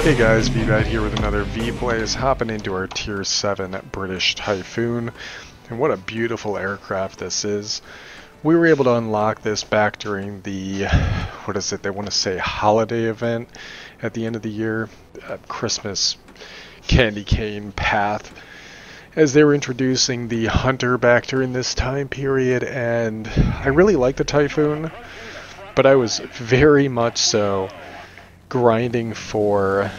Hey guys, Veebat here with another V-Plays, hopping into our Tier 7 British Typhoon. And what a beautiful aircraft this is. We were able to unlock this back during the, what is it, they want to say holiday event at the end of the year, Christmas candy cane path, as they were introducing the Hunter back during this time period. And I really like the Typhoon, but I was very much so grinding for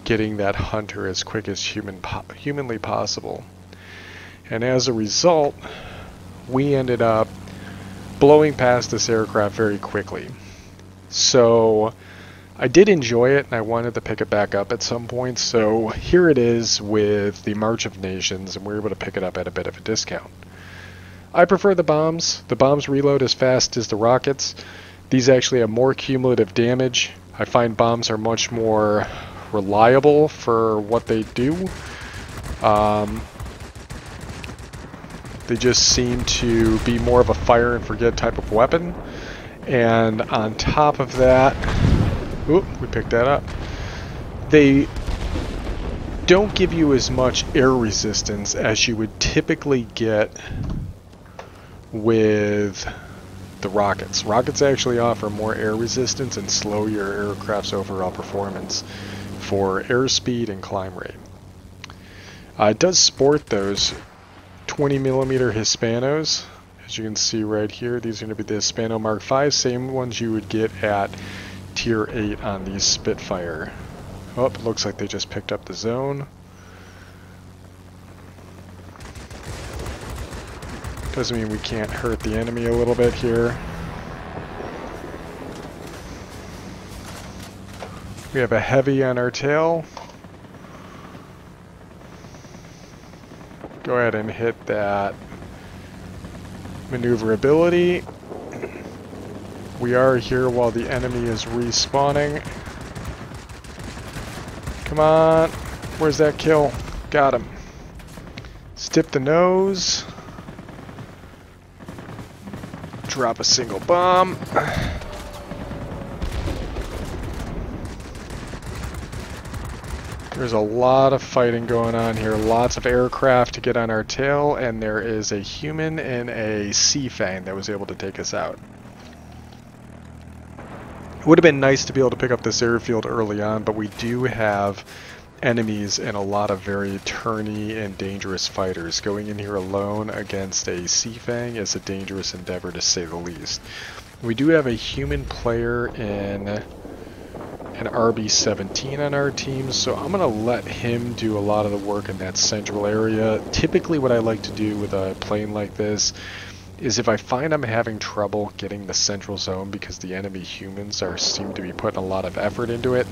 getting that Hunter as quick as humanly possible. And as a result, we ended up blowing past this aircraft very quickly. So I did enjoy it, and I wanted to pick it back up at some point. So here it is with the March of Nations, and we're able to pick it up at a bit of a discount. I prefer the bombs. The bombs reload as fast as the rockets. These actually have more cumulative damage. I find bombs are much more reliable for what they do. They just seem to be more of a fire and forget type of weapon. And on top of that, oop, we picked that up. They don't give you as much air resistance as you would typically get with the rockets. Rockets actually offer more air resistance and slow your aircraft's overall performance for airspeed and climb rate. It does sport those 20mm Hispanos, as you can see right here. These are going to be the Hispano Mark V, same ones you would get at Tier 8 on these Spitfire. Oh, it looks like they just picked up the zone. Doesn't mean we can't hurt the enemy a little bit here. We have a heavy on our tail. Go ahead and hit that maneuverability. We are here while the enemy is respawning. Come on. Where's that kill? Got him. Stip the nose. Drop a single bomb. There's a lot of fighting going on here. Lots of aircraft to get on our tail, and there is a human and a sea fang that was able to take us out. It would have been nice to be able to pick up this airfield early on, but we do have enemies and a lot of very turny and dangerous fighters. Going in here alone against a sea fang is a dangerous endeavor, to say the least. We do have a human player in an RB-17 on our team, so I'm going to let him do a lot of the work in that central area. Typically what I like to do with a plane like this is, if I find I'm having trouble getting the central zone because the enemy humans seem to be putting a lot of effort into it,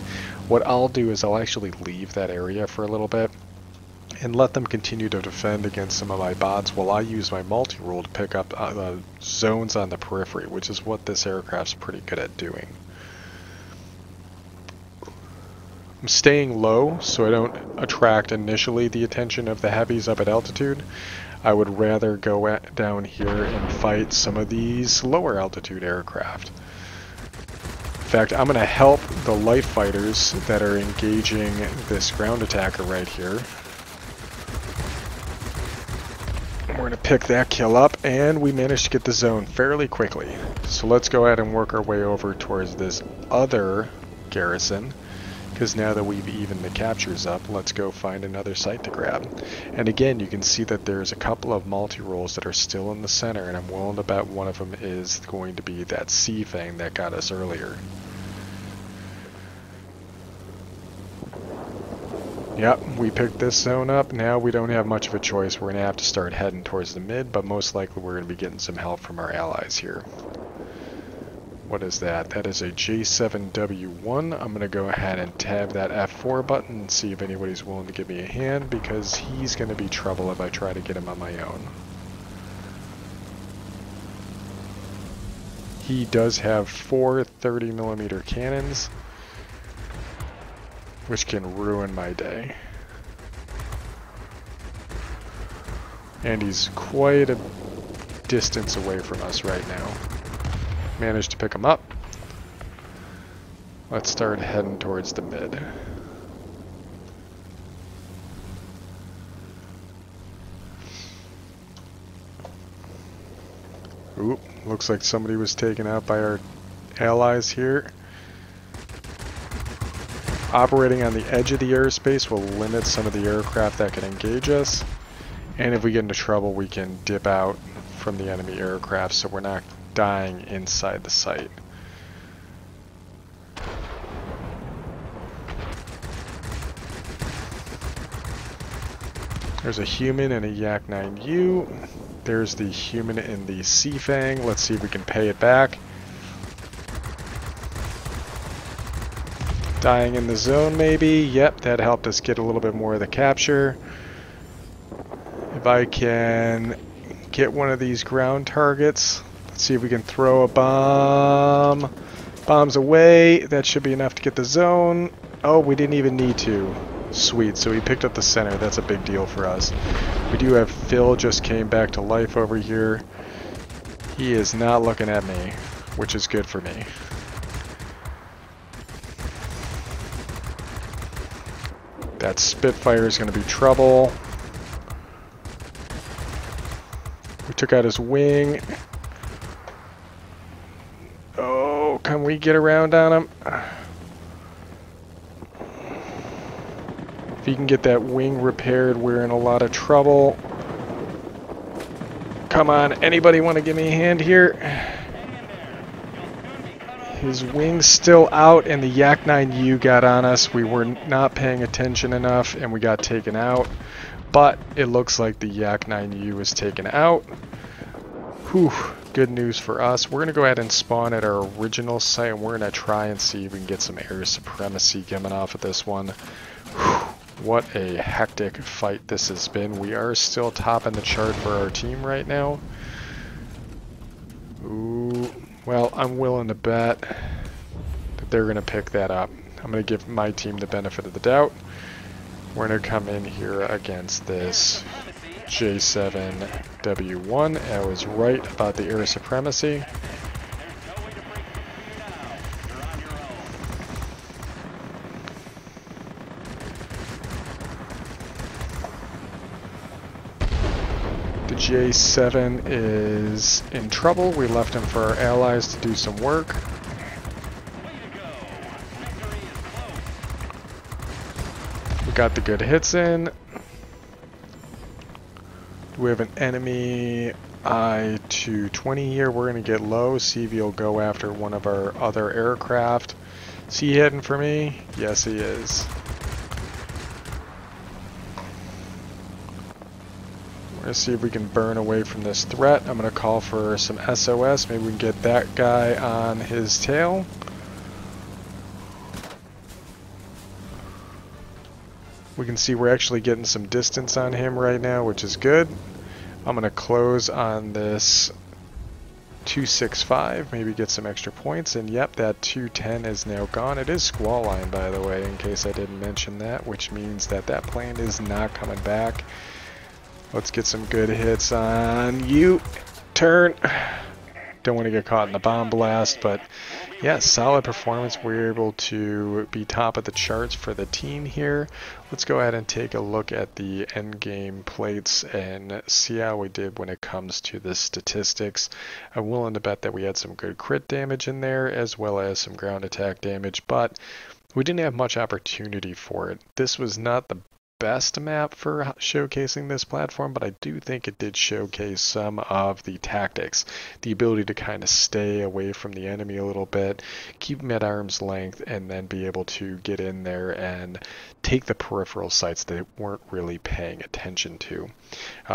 what I'll do is I'll actually leave that area for a little bit and let them continue to defend against some of my bots while I use my multi-rule to pick up zones on the periphery, which is what this aircraft's pretty good at doing. I'm staying low so I don't attract initially the attention of the heavies up at altitude. I would rather go down here and fight some of these lower altitude aircraft. In fact, I'm going to help the light fighters that are engaging this ground attacker right here. We're going to pick that kill up, and we managed to get the zone fairly quickly. So let's go ahead and work our way over towards this other garrison. Because now that we've evened the captures up, let's go find another site to grab. And again, you can see that there's a couple of multi-rolls that are still in the center, and I'm willing to bet one of them is going to be that sea fang that got us earlier. Yep, we picked this zone up. Now we don't have much of a choice. We're going to have to start heading towards the mid, but most likely we're going to be getting some help from our allies here. What is that? That is a J7W1. I'm going to go ahead and tab that F4 button and see if anybody's willing to give me a hand, because he's going to be trouble if I try to get him on my own. He does have 4 30mm cannons, which can ruin my day. And he's quite a distance away from us right now. Managed to pick him up. Let's start heading towards the mid. Oop, looks like somebody was taken out by our allies here. Operating on the edge of the airspace will limit some of the aircraft that can engage us. And if we get into trouble, we can dip out from the enemy aircraft so we're not dying inside the site. There's a human and a Yak 9U. There's the human in the Sea Fang. Let's see if we can pay it back. Dying in the zone maybe. Yep, that helped us get a little bit more of the capture. If I can get one of these ground targets, let's see if we can throw a bomb. Bombs away. That should be enough to get the zone. Oh, we didn't even need to. Sweet, so he picked up the center. That's a big deal for us. We do have Phil just came back to life over here. He is not looking at me, which is good for me. That Spitfire is going to be trouble. We took out his wing. Oh, can we get around on him? If he can get that wing repaired, we're in a lot of trouble. Come on, anybody want to give me a hand here? His wing's still out and the Yak 9U got on us. We were not paying attention enough and we got taken out. But it looks like the Yak 9U was taken out. Whew, good news for us. We're going to go ahead and spawn at our original site and we're going to try and see if we can get some air supremacy coming off of this one. Whew. What a hectic fight this has been. We are still topping the chart for our team right now. Ooh, well, I'm willing to bet that they're going to pick that up. I'm going to give my team the benefit of the doubt. We're going to come in here against this J7W1. I was right about the air supremacy. J7 is in trouble. We left him for our allies to do some work. We got the good hits in. We have an enemy I-220 here. We're going to get low. See if he'll go after one of our other aircraft. Is he heading for me? Yes, he is. We're going to see if we can burn away from this threat. I'm going to call for some SOS. Maybe we can get that guy on his tail. We can see we're actually getting some distance on him right now, which is good. I'm going to close on this 265, maybe get some extra points. And yep, that 210 is now gone. It is squall line, by the way, in case I didn't mention that, which means that that plane is not coming back. Let's get some good hits on you. Turn. Don't want to get caught in the bomb blast, but yeah, solid performance. We're able to be top of the charts for the team here. Let's go ahead and take a look at the end game plates and see how we did when it comes to the statistics. I'm willing to bet that we had some good crit damage in there as well as some ground attack damage, but we didn't have much opportunity for it. This was not the best map for showcasing this platform, but I do think it did showcase some of the tactics, the ability to kind of stay away from the enemy a little bit, keep them at arm's length, and then be able to get in there and take the peripheral sites they weren't really paying attention to.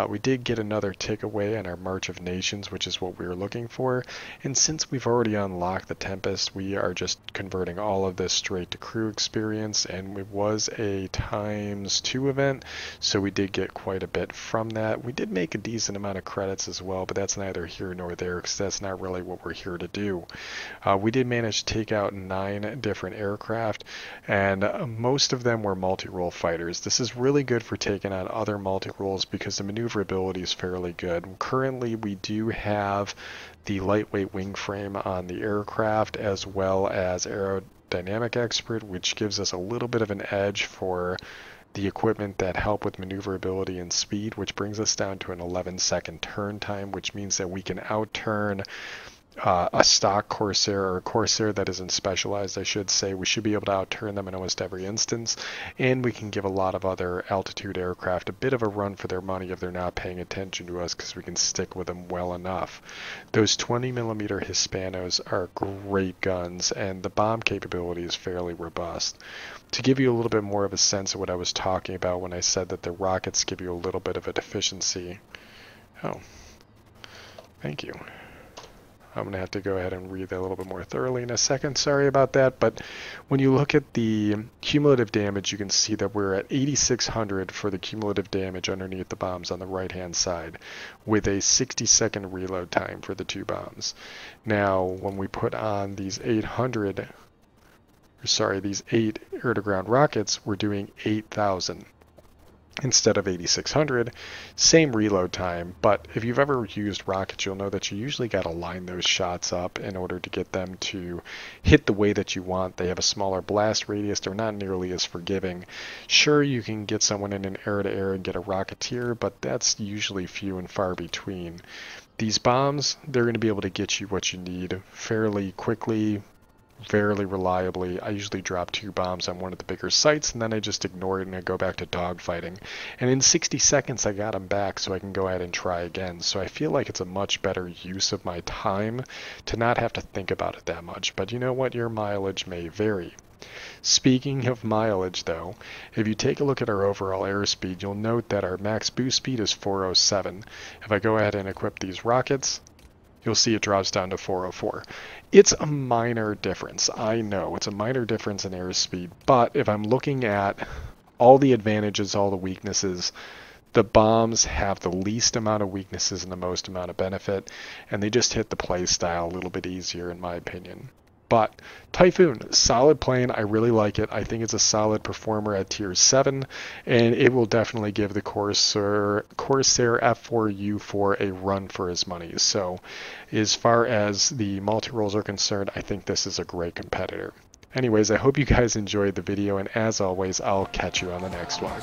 We did get another takeaway on our March of Nations, which is what we were looking for, and since we've already unlocked the Tempest, we are just converting all of this straight to crew experience, and it was a ×2 event, so we did get quite a bit from that. We did make a decent amount of credits as well, but that's neither here nor there because that's not really what we're here to do. We did manage to take out 9 different aircraft, and most of them were multi-role fighters. This is really good for taking out other multi-roles because the maneuverability is fairly good. Currently we do have the lightweight wing frame on the aircraft as well as aerodynamic expert, which gives us a little bit of an edge for the equipment that help with maneuverability and speed, which brings us down to an 11-second turn time, which means that we can outturn a stock Corsair, or a Corsair that isn't specialized, I should say. We should be able to outturn them in almost every instance, and we can give a lot of other altitude aircraft a bit of a run for their money if they're not paying attention to us, because we can stick with them well enough. Those 20mm Hispanos are great guns, and the bomb capability is fairly robust. To give you a little bit more of a sense of what I was talking about when I said that the rockets give you a little bit of a deficiency. Oh, thank you. I'm going to have to go ahead and read that a little bit more thoroughly in a second. Sorry about that. But when you look at the cumulative damage, you can see that we're at 8,600 for the cumulative damage underneath the bombs on the right-hand side, with a 60-second reload time for the 2 bombs. Now, when we put on these these 8 air-to-ground rockets, we're doing 8,000. Instead of 8,600, same reload time, but if you've ever used rockets, you'll know that you usually got to line those shots up in order to get them to hit the way that you want. They have a smaller blast radius, they're not nearly as forgiving. Sure, you can get someone in an air-to-air and get a rocketeer, but that's usually few and far between. These bombs, they're going to be able to get you what you need fairly quickly, fairly reliably. I usually drop 2 bombs on one of the bigger sites, and then I just ignore it and I go back to dogfighting. And in 60 seconds I got them back, so I can go ahead and try again. So I feel like it's a much better use of my time to not have to think about it that much. But you know what? Your mileage may vary. Speaking of mileage though, if you take a look at our overall airspeed, you'll note that our max boost speed is 407. If I go ahead and equip these rockets, you'll see it drops down to 404. It's a minor difference. I know it's a minor difference in airspeed, but if I'm looking at all the advantages, all the weaknesses, the bombs have the least amount of weaknesses and the most amount of benefit, and they just hit the play style a little bit easier in my opinion. But Typhoon, solid plane. I really like it. I think it's a solid performer at tier 7, and it will definitely give the Corsair F4U4 a run for his money. So as far as the multi-roles are concerned, I think this is a great competitor. Anyways, I hope you guys enjoyed the video, and as always, I'll catch you on the next one.